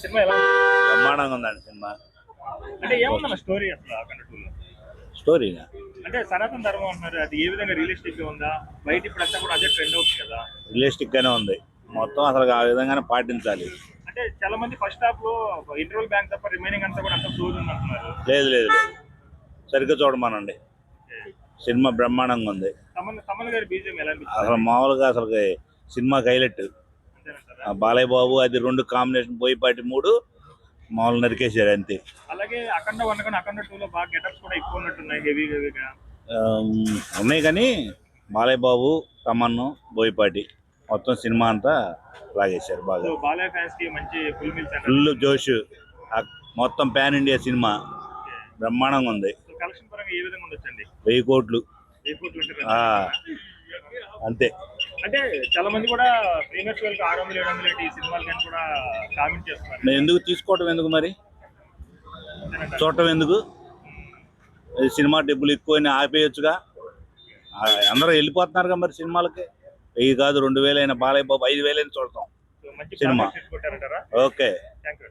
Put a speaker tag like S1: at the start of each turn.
S1: Cinema ఎలా ఉంది?
S2: బ్రహ్మాండంగా ఉందండి సినిమా.
S1: అంటే ఏముందన్న స్టోరీ అసలు అఖండ 2లో?
S2: స్టోరీనా
S1: అంటే సనాతన ధర్మం అంటున్నారు, అది ఏ విధంగా రియలిస్టిక్ గా ఉందా? బయట ఇప్పుడు అంతా కూడా అదే ట్రెండ్ అవుతుంది కదా.
S2: రియలిస్టిక్ గానే ఉంది. మొత్తం అసలు ఆ విధంగానే పాటించాలి.
S1: అంటే చాలా మంది ఫస్ట్ హాఫ్ లో ఇంటర్వల్ బ్యాంక్ తప్ప రిమైనింగ్ అంతా కూడా అంతా సోది ఉంది అంటున్నారు.
S2: లేదు లేదు లేదు, సరిగ్గా చూడమనండి. సినిమా బ్రహ్మాండంగా ఉంది.
S1: తమన్ గారి బీజం ఎలా అనిపించింది?
S2: అసలు మామూలుగా అసలు సినిమాకి హైలైట్.
S1: అంతేనంటారా?
S2: బాలయ్య బాబు అది 2 కాంబినేషన్, బోయపాటి 3 మామూలు నరికేశారు అంతే.
S1: అలాగే అఖండ 1 కన్నా అఖండ 2లో బాగా గెటప్స్ కూడా ఎక్కువ ఉన్నట్టున్నాయి, హెవీగా.
S2: ఉన్నాయి కానీ బాలయ్య బాబు, తమన్ను, బోయపాటి మొత్తం సినిమా అంతా లాగేశారు బాగా.
S1: సో బాలయ్య ఫ్యాన్స్ కి మంచి ఫుల్ మిల్స్
S2: ఫుల్ జోష్. మొత్తం పాన్ ఇండియా సినిమా బ్రహ్మాండంగా ఉంది.
S1: కలెక్షన్ పరంగా ఏ విధంగా ఉండొచ్చండి?
S2: 1000 కోట్లు
S1: ఏ కోట్లు ఉంటుంది?
S2: అంతే.
S1: అంటే చాలా మంది కూడా ప్రీమియర్ షోలకి 600, 700 ఈ సినిమాలు కానీ కూడా కామెంట్ చేస్తున్నారు.
S2: నేను ఎందుకు తీసుకోవటం ఎందుకు మరి, చూడటం ఎందుకు? సినిమా డబ్బులు ఎక్కువ ఆపేయచ్చుగా. అందరూ వెళ్ళిపోతున్నారు మరి సినిమాలకి. 1000 కాదు 2000 అయినా బాలయ్య బాబు 5000 అయినా చూడతాం
S1: మంచి
S2: సినిమా.
S1: కొట్టారంటారా?
S2: ఓకే.
S1: Thank you.